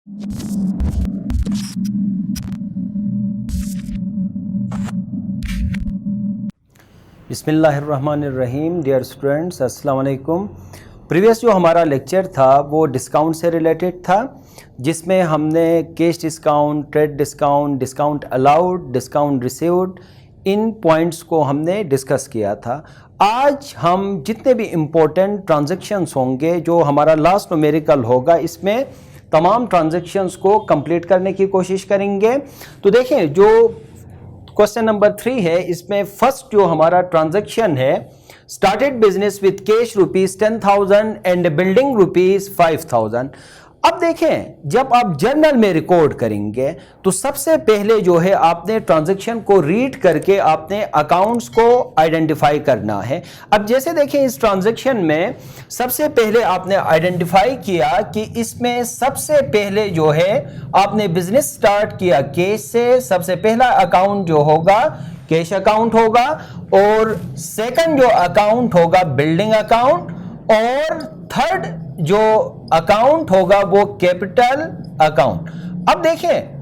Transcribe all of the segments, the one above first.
बिस्मिल्लाहिर्रहमानिर्रहीम। Dear students, अस्सलाम वालेकुम। प्रीवियस जो हमारा लेक्चर था वो डिस्काउंट से रिलेटेड था, जिसमें हमने cash discount, trade discount, discount allowed, discount received, इन पॉइंट्स को हमने डिस्कस किया था। आज हम जितने भी इम्पोर्टेंट ट्रांजैक्शंस होंगे, जो हमारा लास्ट न्यूमेरिकल होगा, इसमें तमाम ट्रांजैक्शंस को कंप्लीट करने की कोशिश करेंगे। तो देखें, जो क्वेश्चन नंबर 3 है, इसमें फर्स्ट जो हमारा ट्रांजैक्शन है, started business with cash ₹10,000 and building ₹5,000। अब देखें, जब आप जर्नल में रिकॉर्ड करेंगे तो सबसे पहले जो है आपने ट्रांजैक्शन को रीड करके आपने अकाउंट्स को आइडेंटिफाई करना है। अब जैसे देखें, इस ट्रांजैक्शन में सबसे पहले आपने आइडेंटिफाई किया कि इसमें सबसे पहले जो है आपने बिजनेस स्टार्ट किया कैश से। सबसे पहला अकाउंट जो होगा कैश अकाउंट होगा, और सेकंड जो अकाउंट होगा बिल्डिंग अकाउंट, और थर्ड जो अकाउंट होगा वो कैपिटल अकाउंट। अब देखें,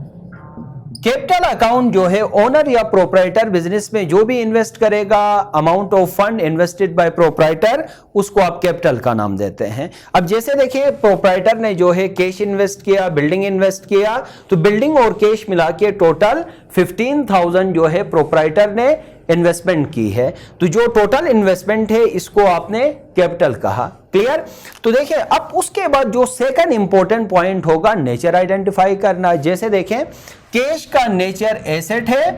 कैपिटल अकाउंट जो है ओनर या प्रोप्राइटर बिजनेस में जो भी इन्वेस्ट करेगा, amount of fund invested bye proprietor, उसको आप कैपिटल का नाम देते हैं। अब जैसे देखिए, प्रोप्राइटर ने जो है कैश इन्वेस्ट किया, बिल्डिंग इन्वेस्ट किया, तो बिल्डिंग और कैश मिला के टोटल 15,000 जो है प्रोप्राइटर ने इन्वेस्टमेंट की है। तो जो टोटल इन्वेस्टमेंट है इसको आपने कैपिटल कहा। क्लियर? तो देखिए, अब उसके बाद जो सेकंड इंपॉर्टेंट पॉइंट होगा, नेचर आइडेंटिफाई करना। जैसे देखें, कैश का नेचर एसेट है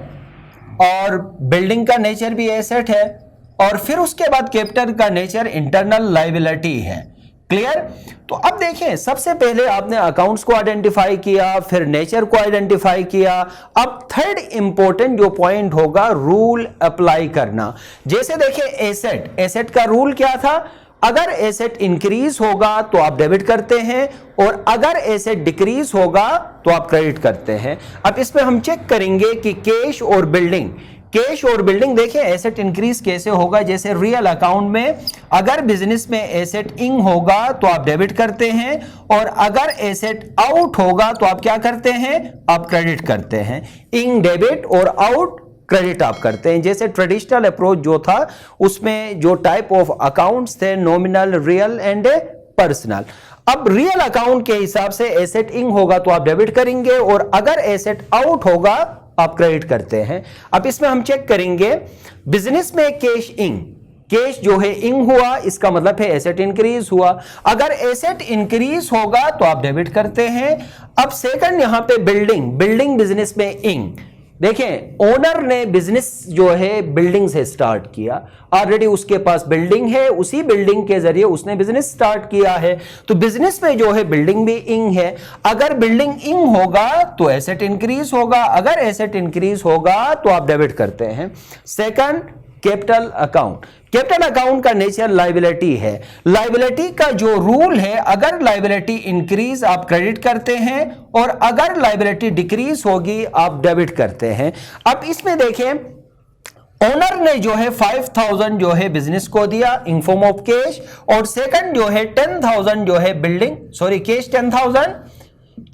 और बिल्डिंग का नेचर भी एसेट है, और फिर उसके बाद कैपिटल का नेचर इंटरनल लायबिलिटी है। क्लियर? तो अब देखें, सबसे पहले आपने अकाउंट्स को आइडेंटिफाई किया, फिर नेचर को आइडेंटिफाई किया। अब थर्ड इंपॉर्टेंट जो पॉइंट होगा, रूल अप्लाई करना। जैसे देखें, एसेट का रूल क्या था? अगर एसेट इंक्रीज होगा तो आप डेबिट करते हैं, और अगर एसेट डिक्रीज होगा तो आप क्रेडिट करते हैं। अब इसमें हम चेक करेंगे कि कैश और बिल्डिंग देखें, एसेट इंक्रीज कैसे होगा। जैसे रियल अकाउंट में अगर बिजनेस में एसेट इन होगा तो आप डेबिट करते हैं, और अगर एसेट आउट होगा तो आप क्या करते हैं? आप क्रेडिट करते हैं। इन डेबिट और आउट क्रेडिट आप करते हैं। जैसे ट्रेडिशनल अप्रोच जो था, उसमें जो टाइप ऑफ अकाउंट्स थे, नॉमिनल, रियल एंड पर्सनल। अब रियल अकाउंट के हिसाब से एसेट इन होगा तो आप डेबिट करेंगे, और अगर एसेट आउट होगा आप क्रेडिट करते हैं। अब इसमें हम चेक करेंगे, बिजनेस में कैश जो है इन हुआ, इसका मतलब है एसेट इंक्रीज हुआ। अगर एसेट इंक्रीज होगा तो आप डेबिट करते हैं। अब सेकंड यहां पे बिल्डिंग बिजनेस में इन। देखें, ओनर ने बिजनेस जो है बिल्डिंग से स्टार्ट किया, ऑलरेडी उसके पास बिल्डिंग है, उसी बिल्डिंग के जरिए उसने बिजनेस स्टार्ट किया है, तो बिजनेस में जो है बिल्डिंग भी इन है। अगर बिल्डिंग इन होगा तो एसेट इंक्रीज होगा, अगर एसेट इंक्रीज होगा तो आप डेबिट करते हैं। सेकंड, कैपिटल अकाउंट का नेचर लायबिलिटी है। लायबिलिटी का जो रूल है, अगर लायबिलिटी इंक्रीज आप क्रेडिट करते हैं, और अगर लायबिलिटी डिक्रीज होगी आप डेबिट करते हैं। अब इसमें देखें, ओनर ने जो है 5,000 जो है बिजनेस को दिया इन फॉर्म ऑफ कैश, और सेकंड जो है 10,000 जो है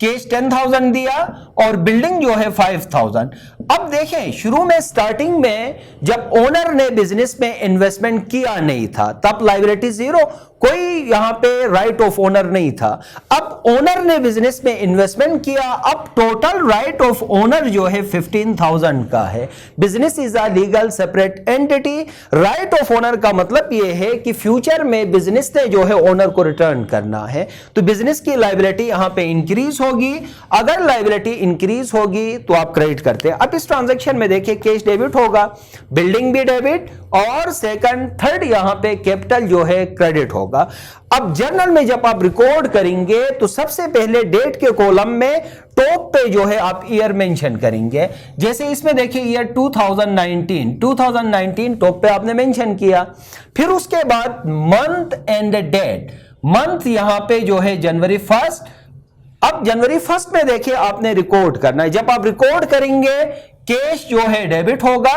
कैश 10,000 दिया, और बिल्डिंग जो है 5,000। अब देखें, शुरू में स्टार्टिंग में जब ओनर ने बिजनेस में इन्वेस्टमेंट किया नहीं था, तब लायबिलिटी 0, कोई यहां पे राइट ऑफ ओनर नहीं था। अब ओनर ने बिजनेस में इन्वेस्टमेंट किया, अब टोटल राइट ऑफ ओनर जो है 15,000 का है। Business is a legal separate entity. Right of owner का मतलब यह है कि फ्यूचर में बिजनेस ने जो है ओनर को रिटर्न करना है, तो बिजनेस की लायबिलिटी यहां पे इंक्रीज होगी। अगर लायबिलिटी इंक्रीज होगी तो आप क्रेडिट करते हैं। अब इस ट्रांजैक्शन में देखिए, कैश डेबिट होगा, बिल्डिंग भी डेबिट, और सेकंड थर्ड यहां पे कैपिटल जो है क्रेडिट होगा। अब जर्नल में जब आप रिकॉर्ड करेंगे तो सबसे पहले डेट के कॉलम में टॉप पे जो है आप ईयर मेंशन करेंगे। जैसे इसमें देखिए, ईयर 2019 टॉप पे आपने मेंशन किया। फिर उसके बाद मंथ एंड डेट, मंथ यहां पे जो है जनवरी 1। अब जनवरी 1 में देखिए आपने रिकॉर्ड करना है। जब आप रिकॉर्ड करेंगे, कैश जो है डेबिट होगा,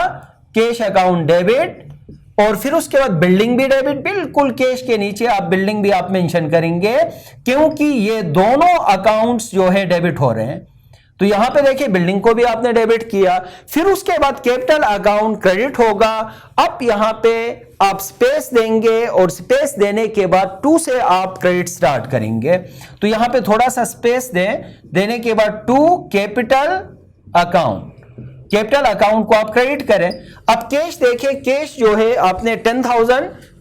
कैश अकाउंट डेबिट, और फिर उसके बाद बिल्डिंग भी डेबिट, बिल्कुल कैश के नीचे आप बिल्डिंग भी आप मेंशन करेंगे, क्योंकि ये दोनों अकाउंट्स जो है डेबिट हो रहे हैं। तो यहां पे देखिए बिल्डिंग को भी आपने डेबिट किया, फिर उसके बाद कैपिटल अकाउंट क्रेडिट होगा। अब यहां पे आप स्पेस देंगे और स्पेस देने के बाद 2 से आप क्रेडिट स्टार्ट करेंगे। तो यहां पे थोड़ा सा स्पेस देने के बाद 2 कैपिटल अकाउंट, कैपिटल अकाउंट को आप क्रेडिट करें। अब कैश देखिए, कैश जो है आपने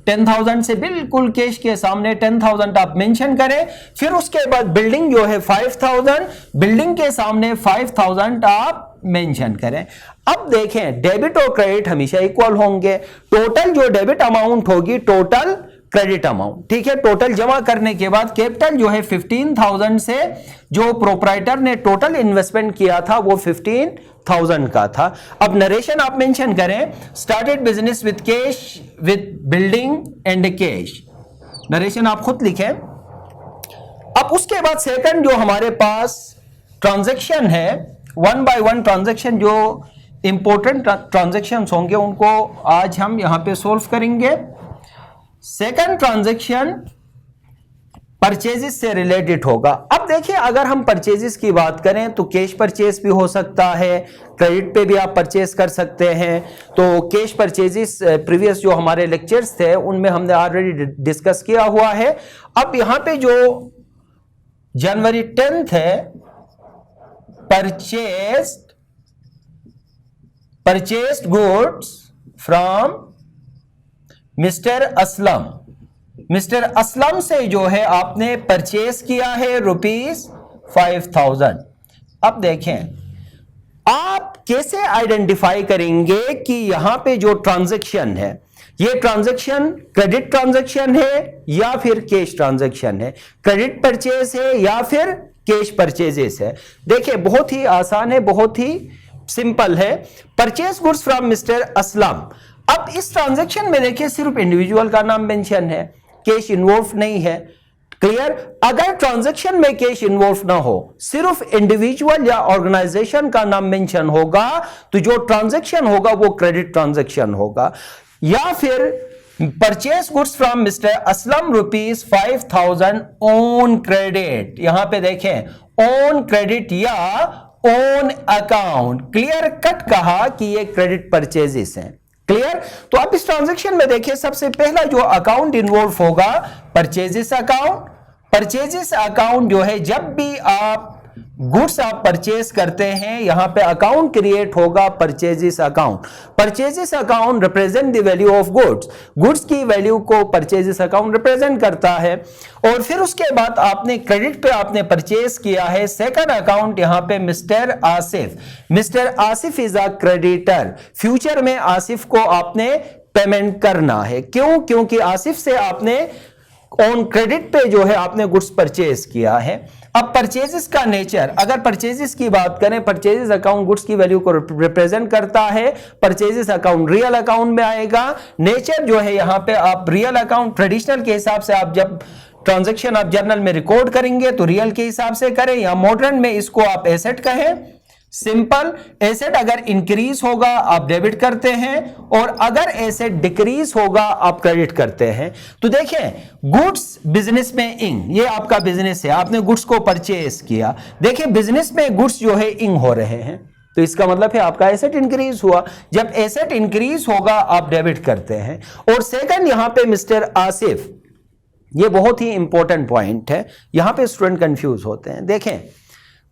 10,000 से बिल्कुल कैश के सामने 10,000 आप मेंशन करें। फिर उसके बाद बिल्डिंग जो है 5,000, बिल्डिंग के सामने 5,000 आप मेंशन करें। अब देखें डेबिट और क्रेडिट हमेशा इक्वल होंगे। टोटल जो डेबिट अमाउंट होगी टोटल क्रेडिट अमाउंट, ठीक है। टोटल जमा करने के बाद कैपिटल जो है 15,000 से जो प्रोप्राइटर ने टोटल इन्वेस्टमेंट किया था वो 15,000 का था। अब नरेशन आप मेंशन करें, started business with cash with building and cash, narration आप खुद लिखें। अब उसके बाद सेकंड जो हमारे पास ट्रांजैक्शन है, 1 बाय 1 ट्रांजैक्शन, जो इंपॉर्टेंट ट्रांजैक्शंस होंगे उनको आज हम यहां पे सोल्व करेंगे। सेकंड ट्रांजैक्शन परचेजेस से रिलेटेड होगा। अब देखिए अगर हम परचेजेस की बात करें तो कैश परचेज भी हो सकता है, क्रेडिट पे भी आप परचेज कर सकते हैं। तो कैश परचेजेस प्रीवियस जो हमारे लेक्चर्स थे उनमें हमने ऑलरेडी डिस्कस किया हुआ है। अब यहां पे जो जनवरी 10 है, purchased goods from mister Aslam, mister Aslam से जो है आपने परचेस किया है ₹5,000। अब देखें आप कैसे आइडेंटिफाई करेंगे कि यहां पे जो ट्रांजैक्शन है ये ट्रांजैक्शन क्रेडिट ट्रांजैक्शन है या फिर कैश ट्रांजैक्शन है, क्रेडिट परचेज है या फिर कैश परचेजेस है। देखिए बहुत ही आसान है, बहुत ही सिंपल है। Purchase goods from mister Aslam. अब इस ट्रांजैक्शन में देखिए सिर्फ इंडिविजुअल का नाम मेंशन है, कैश इन्वॉल्व नहीं है। क्लियर? अगर ट्रांजैक्शन में कैश इन्वॉल्व ना हो, सिर्फ इंडिविजुअल या ऑर्गेनाइजेशन का नाम मेंशन होगा, तो जो ट्रांजैक्शन होगा वो क्रेडिट ट्रांजैक्शन होगा। या फिर purchase goods from mister Aslam ₹5,000 on credit, यहां पे देखें ऑन क्रेडिट या ऑन अकाउंट, क्लियर कट कहा कि ये क्रेडिट परचेजेस हैं। क्लियर? तो आप इस ट्रांजैक्शन में देखिए सबसे पहला जो अकाउंट इन्वॉल्व होगा परचेजेस अकाउंट। परचेजेस अकाउंट जो है जब भी आप गुड्स आप परचेज करते हैं यहां पे अकाउंट क्रिएट होगा purchases account. Purchases account represent the value of goods, goods की वैल्यू को परचेजेस अकाउंट रिप्रेजेंट करता है। और फिर उसके बाद आपने क्रेडिट पे आपने परचेज किया है सेकंड अकाउंट, यहां पे mister Asif, mister Asif is a creditor. Future में आसिफ को आपने पेमेंट करना है, क्यों? क्योंकि आसिफ से आपने ऑन क्रेडिट पे जो है आपने गुड्स परचेज किया है। अब परचेजेस का नेचर, अगर परचेजेस की बात करें, परचेजेस अकाउंट गुड्स की वैल्यू को रिप्रेजेंट करता है, परचेजेस अकाउंट रियल अकाउंट में आएगा। नेचर जो है यहां पे आप रियल अकाउंट ट्रेडिशनल के हिसाब से आप जब ट्रांजैक्शन आप जर्नल में रिकॉर्ड करेंगे तो रियल के हिसाब से करें, या मॉडर्न में इसको आप एसेट कहें। सिंपल, एसेट अगर इंक्रीज होगा आप डेबिट करते हैं और अगर एसेट डिक्रीज होगा आप क्रेडिट करते हैं। तो देखें गुड्स बिजनेस में इंग, ये आपका बिजनेस है, आपने गुड्स को परचेज किया। देखिए बिजनेस में गुड्स जो है इंग हो रहे हैं, तो इसका मतलब है आपका एसेट इंक्रीज हुआ। जब एसेट इंक्रीज होगा आप डेबिट करते हैं। और सेकंड यहां पे मिस्टर आसिफ, ये बहुत ही इंपॉर्टेंट पॉइंट है, यहां पे स्टूडेंट कंफ्यूज होते हैं। देखें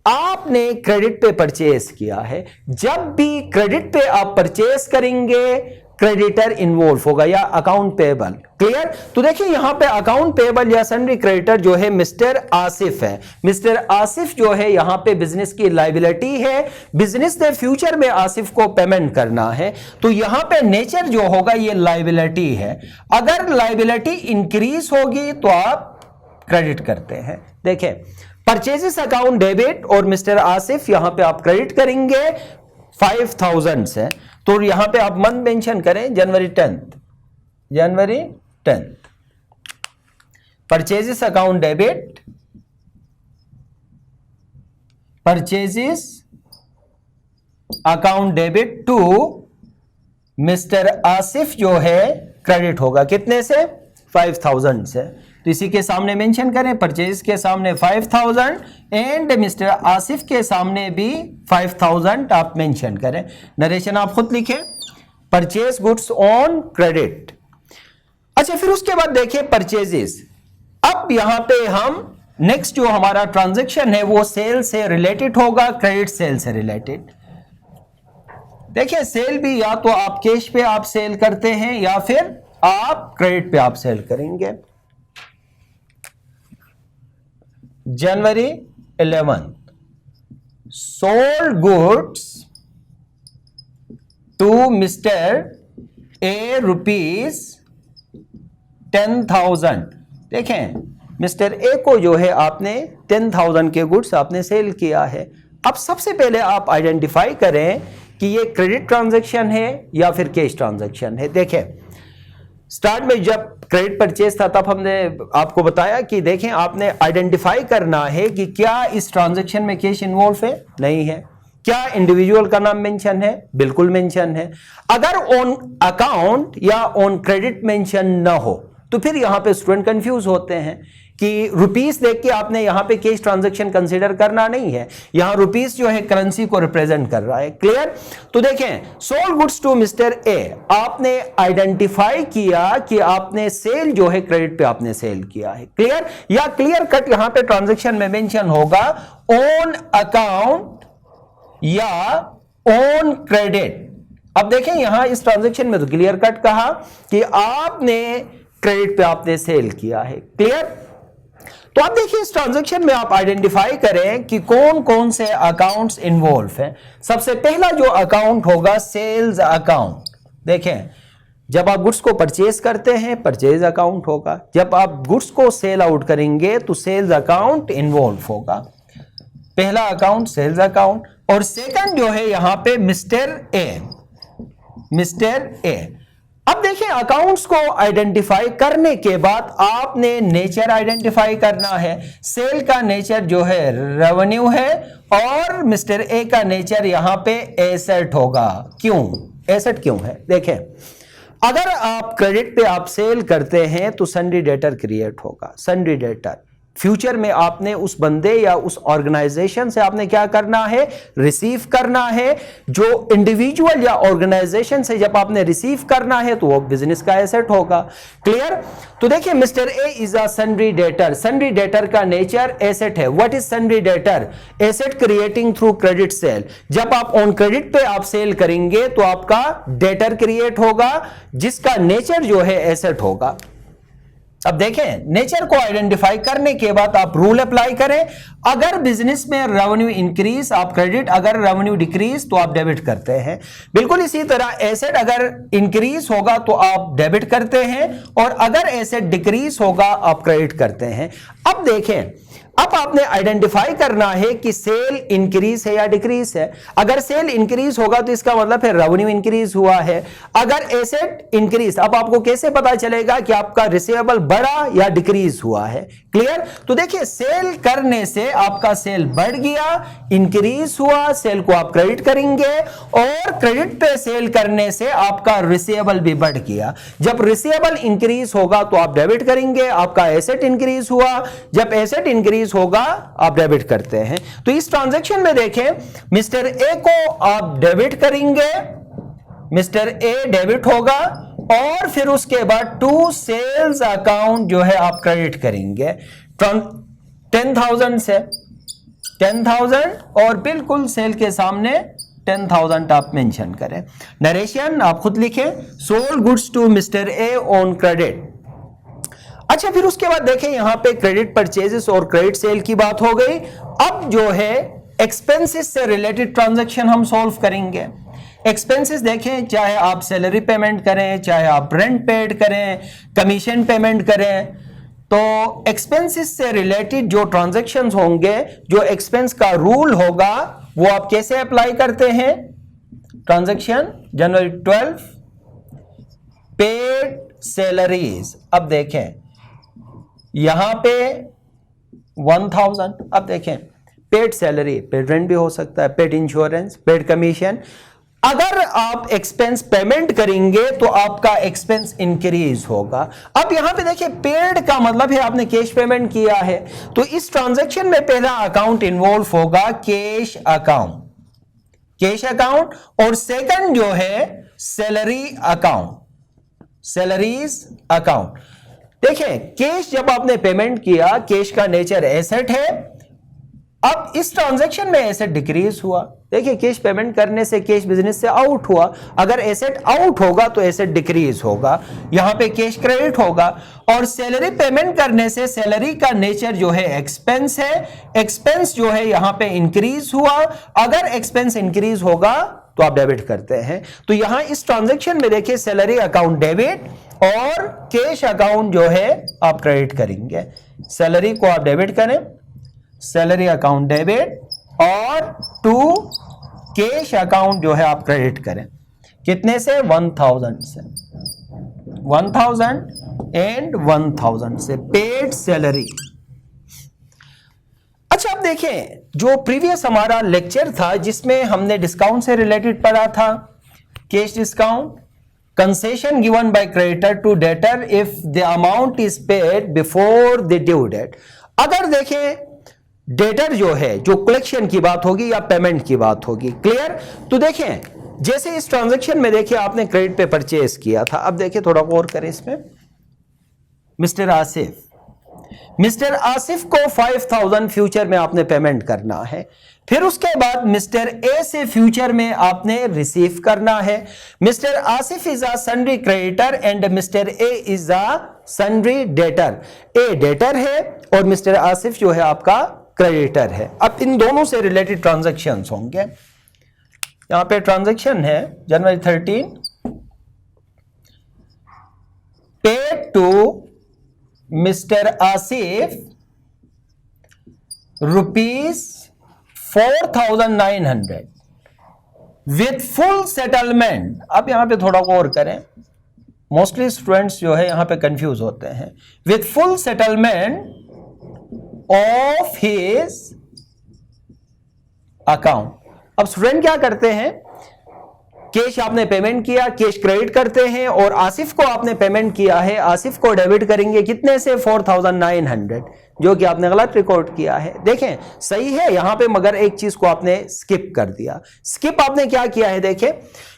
आपने क्रेडिट पे परचेज किया है, जब भी क्रेडिट पे आप परचेज करेंगे क्रेडिटर इन्वॉल्व होगा या अकाउंट पेबल। क्लियर? तो देखिए यहां पे अकाउंट पेबल या सन्ड्री क्रेडिटर जो है मिस्टर आसिफ है। मिस्टर आसिफ जो है यहां पे बिजनेस की लायबिलिटी है, बिजनेस ने फ्यूचर में आसिफ को पेमेंट करना है, तो यहां पे नेचर जो होगा ये लायबिलिटी है। अगर लायबिलिटी इंक्रीज होगी तो आप क्रेडिट करते हैं। देखें परचेजेस अकाउंट डेबिट और मिस्टर आसिफ यहां पे आप क्रेडिट करेंगे 5,000 से, तो यहां पे आप मंथ मेंशन करें January 10th। Purchases account debit, purchases account debit to mister Asif जो है क्रेडिट होगा, कितने से? 5000 से। तो इसी के सामने मेंशन करें, परचेज के सामने 5000 एंड मिस्टर आसिफ के सामने भी 5000 आप मेंशन करें। नरेशन आप खुद लिखें, परचेज गुड्स ऑन क्रेडिट। अच्छा, फिर उसके बाद देखिए परचेजेस। अब यहां पे हम नेक्स्ट जो हमारा ट्रांजैक्शन है वो सेल से रिलेटेड होगा, क्रेडिट सेल से रिलेटेड। देखिए सेल भी या तो आप कैश पे आप सेल करते हैं या फिर आप क्रेडिट पे आप सेल करेंगे। January 11 sold goods to mister A rupees 10,000। देखें मिस्टर ए को जो है आपने 10,000 के गुड्स आपने सेल किया है। अब सबसे पहले आप आइडेंटिफाई करें कि ये क्रेडिट ट्रांजैक्शन है या फिर कैश ट्रांजैक्शन है। देखें स्टार्ट में जब क्रेडिट परचेज था तब हमने आपको बताया कि देखें आपने आइडेंटिफाई करना है कि क्या इस ट्रांजैक्शन में कैश इन्वॉल्व है, नहीं है। क्या इंडिविजुअल का नाम मेंशन है, बिल्कुल मेंशन है। अगर ऑन अकाउंट या ऑन क्रेडिट मेंशन ना हो तो फिर यहां पे स्टूडेंट कंफ्यूज होते हैं कि रुपीस देख के आपने यहां पे कैश ट्रांजैक्शन कंसीडर करना नहीं है। यहां रुपीस जो है करेंसी को रिप्रेजेंट कर रहा है। क्लियर? तो देखें sold goods to mister A, आपने आइडेंटिफाई किया कि आपने सेल जो है क्रेडिट पे आपने सेल किया है। क्लियर? या क्लियर कट यहां पे ट्रांजैक्शन में मेंशन होगा ऑन अकाउंट या ऑन क्रेडिट। अब देखें यहां इस ट्रांजैक्शन में तो क्लियर कट कहा कि आपने क्रेडिट पे आपने सेल किया है। क्लियर? तो आप देखिए इस ट्रांजैक्शन में आप आइडेंटिफाई करें कि कौन कौन से अकाउंट्स इन्वॉल्व हैं। सबसे पहला जो अकाउंट होगा सेल्स अकाउंट। देखें जब आप गुड्स को परचेज करते हैं परचेज अकाउंट होगा, जब आप गुड्स को सेल आउट करेंगे तो सेल्स अकाउंट इन्वॉल्व होगा। पहला अकाउंट सेल्स अकाउंट और सेकंड जो है यहां पे मिस्टर ए। अब देखिए अकाउंट्स को आइडेंटिफाई करने के बाद आपने नेचर आइडेंटिफाई करना है। सेल का नेचर जो है रेवेन्यू है और मिस्टर ए का नेचर यहां पे एसेट होगा। क्यों एसेट क्यों है? देखें अगर आप क्रेडिट पे आप सेल करते हैं तो सन्ड्री डेटर क्रिएट होगा। सन्ड्री डेटर फ्यूचर में आपने उस बंदे या उस ऑर्गेनाइजेशन से आपने क्या करना है? रिसीव करना है। जो इंडिविजुअल या ऑर्गेनाइजेशन से जब आपने रिसीव करना है तो वो बिजनेस का एसेट होगा। क्लियर? तो देखिए mister A is a sundry debtor. Sundry debtor का नेचर एसेट है। What is sundry debtor? Asset creating through credit sale. जब आप ऑन क्रेडिट पे आप सेल करेंगे तो आपका डेटर क्रिएट होगा जिसका नेचर जो है एसेट होगा। अब देखें नेचर को आइडेंटिफाई करने के बाद आप रूल अप्लाई करें। अगर बिजनेस में रेवेन्यू इंक्रीज आप क्रेडिट, अगर रेवेन्यू डिक्रीज तो आप डेबिट करते हैं। बिल्कुल इसी तरह एसेट अगर इंक्रीज होगा तो आप डेबिट करते हैं और अगर एसेट डिक्रीज होगा आप क्रेडिट करते हैं। अब देखें अब आपने आइडेंटिफाई करना है कि सेल इंक्रीज है या डिक्रीज है। अगर सेल इंक्रीज होगा तो इसका मतलब है रेवेन्यू इंक्रीज हुआ है। अगर एसेट इंक्रीज, अब आपको कैसे पता चलेगा कि आपका रिसीवेबल बढ़ा या डिक्रीज हुआ है? क्लियर? तो देखिए सेल करने से आपका सेल बढ़ गया, इंक्रीज हुआ, सेल को आप क्रेडिट करेंगे और क्रेडिट पे सेल करने से आपका रिसीवेबल भी बढ़ गया। जब रिसीवेबल इंक्रीज होगा तो आप डेबिट करेंगे, आपका एसेट इंक्रीज हुआ। जब एसेट इंक्रीज होगा आप डेबिट करते हैं। तो इस ट्रांजैक्शन में देखें मिस्टर ए को आप डेबिट करेंगे, मिस्टर ए डेबिट होगा और फिर उसके बाद टू सेल्स अकाउंट जो है आप क्रेडिट करेंगे 10,000 से 10,000 और बिल्कुल सेल के सामने 10,000 आप मेंशन करें। नरेशन आप खुद लिखें, sold goods to mister A on credit. अच्छा फिर उसके बाद देखें यहां पे क्रेडिट परचेजेस और क्रेडिट सेल की बात हो गई। अब जो है एक्सपेंसेस से रिलेटेड ट्रांजैक्शन हम सॉल्व करेंगे। एक्सपेंसेस देखें चाहे आप सैलरी पेमेंट करें, चाहे आप रेंट पेड करें, कमीशन पेमेंट करें, तो एक्सपेंसेस से रिलेटेड जो ट्रांजैक्शंस होंगे, जो एक्सपेंस का रूल होगा वो आप कैसे अप्लाई करते हैं? ट्रांजैक्शन जनवरी 12 पेड सैलरीज। अब देखें यहां पे 1000, अब देखें पेड सैलरी, पेड रेंट भी हो सकता है, पेड इंश्योरेंस, पेड कमीशन। अगर आप एक्सपेंस पेमेंट करेंगे तो आपका एक्सपेंस इंक्रीज होगा। अब यहां पे देखिए पेड का मतलब है आपने कैश पेमेंट किया है, तो इस ट्रांजैक्शन में पहला अकाउंट इन्वॉल्व होगा कैश अकाउंट, कैश अकाउंट, और सेकंड जो है सैलरी अकाउंट, सैलरीज अकाउंट। देखिए कैश जब आपने पेमेंट किया, कैश का नेचर एसेट है। अब इस ट्रांजैक्शन में एसेट डिक्रीज हुआ। देखिए कैश पेमेंट करने से कैश बिजनेस से आउट हुआ, अगर एसेट आउट होगा तो एसेट डिक्रीज होगा, यहां पे कैश क्रेडिट होगा। और सैलरी पेमेंट करने से सैलरी का नेचर जो है एक्सपेंस है, एक्सपेंस जो है यहां पे इंक्रीज हुआ, अगर एक्सपेंस इंक्रीज होगा तो आप डेबिट करते हैं। तो यहां इस ट्रांजैक्शन में देखिए सैलरी अकाउंट डेबिट और कैश अकाउंट जो है आप क्रेडिट करेंगे। सैलरी को आप डेबिट करें, सैलरी अकाउंट डेबिट, और टू कैश अकाउंट जो है आप क्रेडिट करें। कितने से? 1000 से, 1000 एंड 1000 से पेड सैलरी। अच्छा अब देखें जो प्रीवियस हमारा लेक्चर था जिसमें हमने डिस्काउंट से रिलेटेड पढ़ा था, cash discount, concession given by creditor to debtor if the amount is paid before the due date. अगर देखें डेटर जो है, जो कलेक्शन की बात होगी या पेमेंट की बात होगी, क्लियर? तो देखें जैसे इस ट्रांजैक्शन में देखिए आपने क्रेडिट पे परचेज किया था। अब देखिए थोड़ा गौर करें इसमें, मिस्टर आसिफ, मिस्टर आसिफ को 5000 फ्यूचर में आपने पेमेंट करना है, फिर उसके बाद मिस्टर ए से फ्यूचर में आपने रिसीव करना है। Mister Asif is a sundry creditor and mister A is a sundry debtor. A debtor है और मिस्टर आसिफ जो है आपका क्रेडिटर है। अब इन दोनों से रिलेटेड ट्रांजैक्शंस होंगे। यहां पे ट्रांजैक्शन है January 13 paid to mister Asif ₹4900 with full settlement. अब यहां पे थोड़ा गौर करें, मोस्टली स्टूडेंट्स जो है यहां पे कंफ्यूज होते हैं। With full settlement of his account. अब स्टूडेंट क्या करते हैं, कैश आपने पेमेंट किया, कैश क्रेडिट करते हैं, और आसिफ को आपने पेमेंट किया है, आसिफ को डेबिट करेंगे कितने से? 4900, जो कि आपने गलत रिकॉर्ड किया है। देखें सही है यहां पे, मगर एक चीज को आपने स्किप कर दिया। स्किप आपने क्या किया है, देखें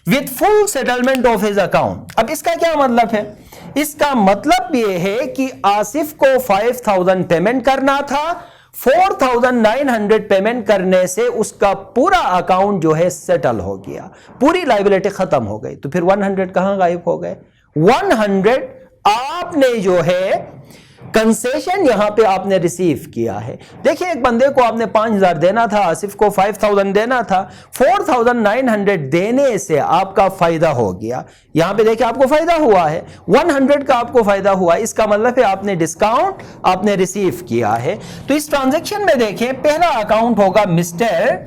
with full settlement of his account. अब इसका क्या मतलब है? इसका मतलब यह है कि आसिफ को 5000 पेमेंट करना था, 4900 पेमेंट करने से उसका पूरा अकाउंट जो है सेटल हो गया, पूरी लायबिलिटी खत्म हो गई। तो फिर 100 कहां गायब हो गए? 100 आपने जो है कंसेशन यहां पे आपने रिसीव किया है। देखिए एक बंदे को आपने 5000 देना था, आसिफ को 5000 देना था, 4900 देने से आपका फायदा हो गया। यहां पे देखिए आपको फायदा हुआ है, 100 का आपको फायदा हुआ। इसका मतलब है आपने डिस्काउंट आपने रिसीव किया है। तो इस ट्रांजैक्शन में देखें पहला अकाउंट होगा मिस्टर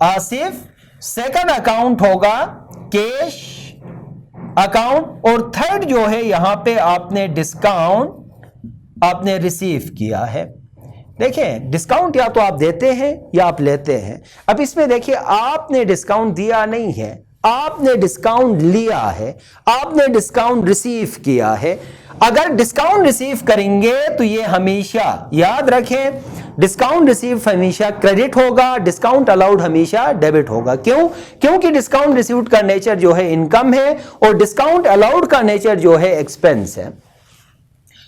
आसिफ, सेकंड अकाउंट होगा कैश अकाउंट, और थर्ड जो है यहां पे आपने डिस्काउंट आपने रिसीव किया है। देखें डिस्काउंट या तो आप देते हैं या आप लेते हैं। अब इसमें देखिए आपने डिस्काउंट दिया नहीं है, आपने डिस्काउंट लिया है, आपने डिस्काउंट रिसीव किया है। अगर डिस्काउंट रिसीव करेंगे तो ये हमेशा याद रखें, डिस्काउंट रिसीव हमेशा क्रेडिट होगा, डिस्काउंट अलाउड हमेशा डेबिट होगा। क्यों? क्योंकि डिस्काउंट रिसीव्ड का नेचर जो है इनकम है और डिस्काउंट अलाउड का नेचर जो है एक्सपेंस है।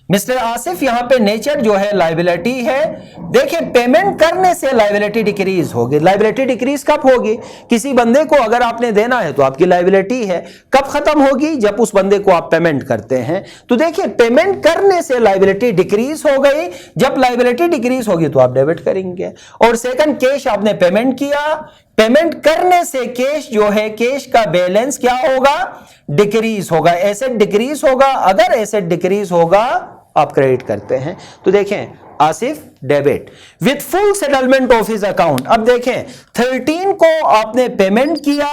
मिस्टर आसिफ यहां पे नेचर जो है लायबिलिटी है। देखिए पेमेंट करने से लायबिलिटी डिक्रीज होगी। लायबिलिटी डिक्रीज कब होगी? किसी बंदे को अगर आपने देना है तो आपकी लायबिलिटी है, कब खत्म होगी? जब उस बंदे को आप पेमेंट करते हैं। तो देखिए पेमेंट करने से लायबिलिटी डिक्रीज हो गई, जब लायबिलिटी डिक्रीज होगी तो आप डेबिट करेंगे। और सेकंड कैश आपने पेमेंट किया, पेमेंट करने से कैश जो है, कैश का बैलेंस क्या होगा? डिक्रीज होगा, एसेट डिक्रीज होगा। अगर एसेट डिक्रीज होगा आप क्रेडिट करते हैं। तो देखें Asif debit with full settlement of his account. अब देखें 13 को आपने पेमेंट किया,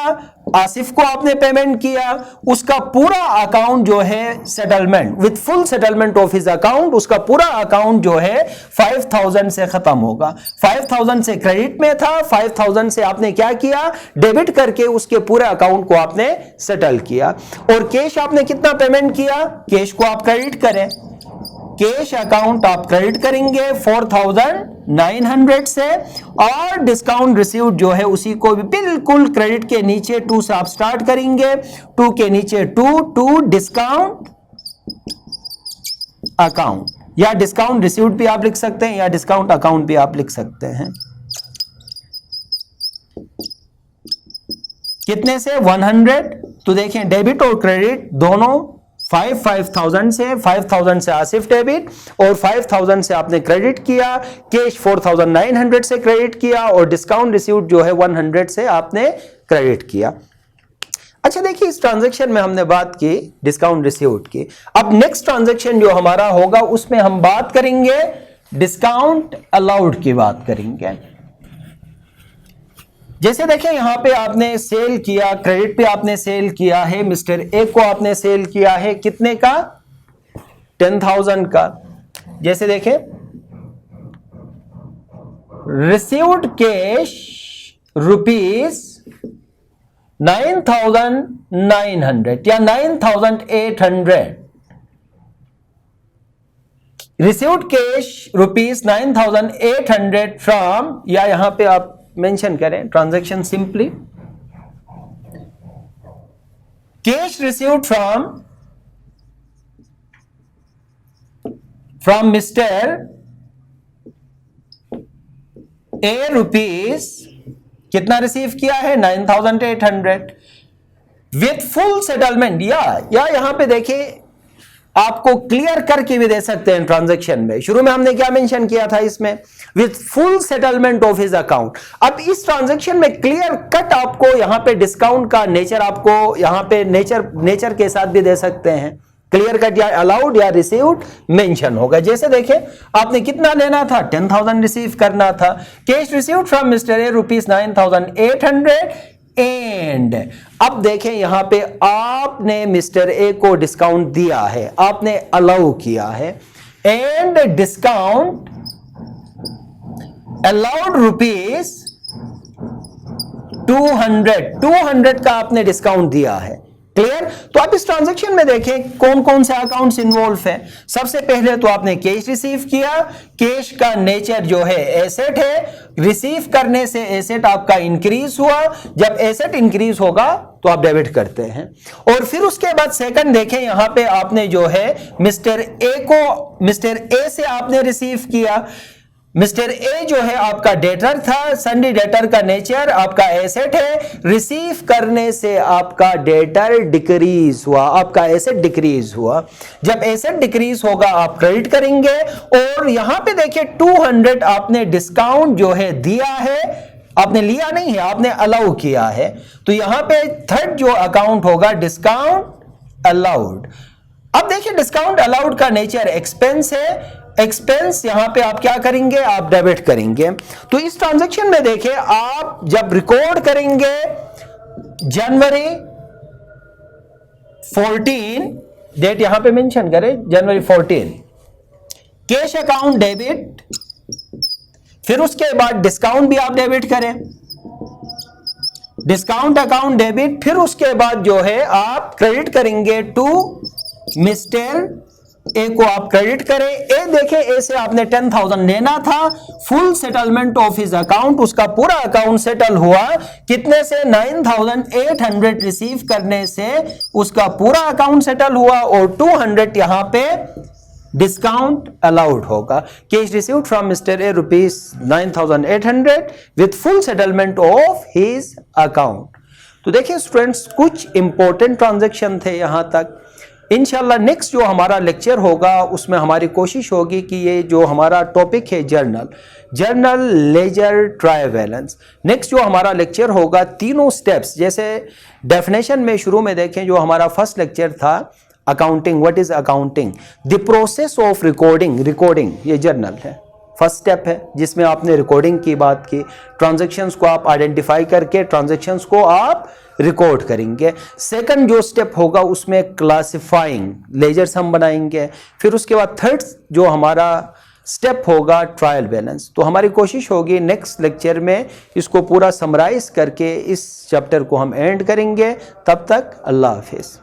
आसिफ को आपने पेमेंट किया, उसका पूरा अकाउंट जो है settlement with full settlement of his account, उसका पूरा अकाउंट जो है 5000 से खत्म होगा। 5000 से क्रेडिट में था, 5000 से आपने क्या किया, डेबिट करके उसके पूरे अकाउंट को आपने सेटल किया। और कैश आपने कितना पेमेंट किया, कैश को आप क्रेडिट करें, कैश अकाउंट आप क्रेडिट करेंगे 4900 से, और डिस्काउंट रिसीव्ड जो है उसी को भी बिल्कुल क्रेडिट के नीचे 2 से आप स्टार्ट करेंगे, 2 के नीचे 2 डिस्काउंट अकाउंट, या डिस्काउंट रिसीव्ड भी आप लिख सकते हैं या डिस्काउंट अकाउंट भी आप लिख सकते हैं। कितने से 100, तो देखें डेबिट और क्रेडिट दोनों 5000 से, 5000 से आसिफ डेबिट और 5000 से आपने क्रेडिट किया, कैश 4900 से क्रेडिट किया और डिस्काउंट रिसीव्ड जो है 100 से आपने क्रेडिट किया। अच्छा देखिए, इस ट्रांजैक्शन में हमने बात की डिस्काउंट रिसीव्ड की। अब नेक्स्ट ट्रांजैक्शन जो हमारा होगा उसमें हम बात करेंगे डिस्काउंट अलाउड की बात करेंगे। जैसे देखें यहां पे आपने सेल किया, क्रेडिट पे आपने सेल किया है, मिस्टर ए को आपने सेल किया है कितने का, 10,000 का। जैसे देखें रिसीव्ड कैश रुपीस 9,900 या 9,800, रिसीव्ड कैश रुपीस 9,800 फ्रॉम, या यहां पे आप मेंशन करें transaction simply, cash received from mister A rupees कितना रिसीव किया है 9,800 विथ फुल सेटलमेंट, या यहां पे देखिए आपको क्लियर करके भी दे सकते हैं ट्रांजैक्शन में। शुरू में हमने क्या मेंशन किया था इसमें, with full settlement of his account. अब इस ट्रांजैक्शन में क्लियर कट आपको यहां पे डिस्काउंट का नेचर आपको यहां पे नेचर के साथ भी दे सकते हैं, क्लियर कट या अलाउड या रिसीव्ड मेंशन होगा। जैसे देखें आपने कितना लेना था, 10,000 रिसीव करना था, cash received from mister A rupees 9,800 and, अब देखें यहां पे आपने मिस्टर ए को डिस्काउंट दिया है, आपने अलाउ किया है, एंड डिस्काउंट अलाउड रुपीस 200 का आपने डिस्काउंट दिया है। क्लियर? तो आप इस ट्रांजैक्शन में देखें कौन कौन से अकाउंट्स इन्वॉल्व है। सबसे पहले तो आपने कैश रिसीव किया, कैश का नेचर जो है एसेट है, रिसीव करने से एसेट आपका इंक्रीज हुआ, जब एसेट इंक्रीज होगा तो आप डेबिट करते हैं। और फिर उसके बाद सेकंड देखें यहां पे आपने जो है मिस्टर ए से आपने रिसीव किया, मिस्टर ए जो है आपका डेटर था, सन्डी डेटर का नेचर आपका एसेट है, रिसीव करने से आपका डेटर डिक्रीज हुआ, आपका एसेट डिक्रीज हुआ। जब एसेट डिक्रीज होगा आप क्रेडिट करेंगे, और यहां पे देखिए 200 आपने डिस्काउंट जो है दिया है, आपने लिया नहीं है, आपने अलाउ किया है। तो यहां पे थर्ड जो अकाउंट होगा डिस्काउंट अलाउड। अब देखिए डिस्काउंट अलाउड का नेचर एक्सपेंस है, एक्सपेंस यहां पे आप क्या करेंगे, आप डेबिट करेंगे। तो इस ट्रांजैक्शन में देखिए आप जब रिकॉर्ड करेंगे जनवरी 14, डेट यहां पे मेंशन करें जनवरी 14, कैश अकाउंट डेबिट, फिर उसके बाद डिस्काउंट भी आप डेबिट करें, डिस्काउंट अकाउंट डेबिट, फिर उसके बाद जो है आप क्रेडिट करेंगे टू मिस्टर ए को आप क्रेडिट करें। ए देखें ए से आपने 10,000 लेना था, full settlement of his account, उसका पूरा अकाउंट सेटल हुआ कितने से 9,800 रिसीव करने से उसका पूरा अकाउंट सेटल हुआ, और 200 यहां पे डिस्काउंट अलाउड होगा। Cash received from mister A rupees 9,800 with full settlement of his account. तो देखिए स्टूडेंट्स कुछ इंपॉर्टेंट ट्रांजैक्शन थे यहां तक। इंशाल्लाह नेक्स्ट जो हमारा लेक्चर होगा उसमें हमारी कोशिश होगी कि ये जो हमारा टॉपिक है journal ledger trial balance, next जो हमारा लेक्चर होगा तीनों स्टेप्स, जैसे डेफिनेशन में शुरू में देखें जो हमारा फर्स्ट लेक्चर था accounting, what is accounting, the process of recording ये जर्नल है, फर्स्ट स्टेप है जिसमें आपने रिकॉर्डिंग की बात की, ट्रांजैक्शंस को आप आइडेंटिफाई करके ट्रांजैक्शंस को आप रिकॉर्ड करेंगे। सेकंड जो स्टेप होगा उसमें क्लासिफाइंग लेजर सम बनाएंगे। फिर उसके बाद थर्ड जो हमारा स्टेप होगा ट्रायल बैलेंस। तो हमारी कोशिश होगी नेक्स्ट लेक्चर में इसको पूरा समराइज करके इस चैप्टर को हम एंड करेंगे। तब तक अल्लाह हाफिज़।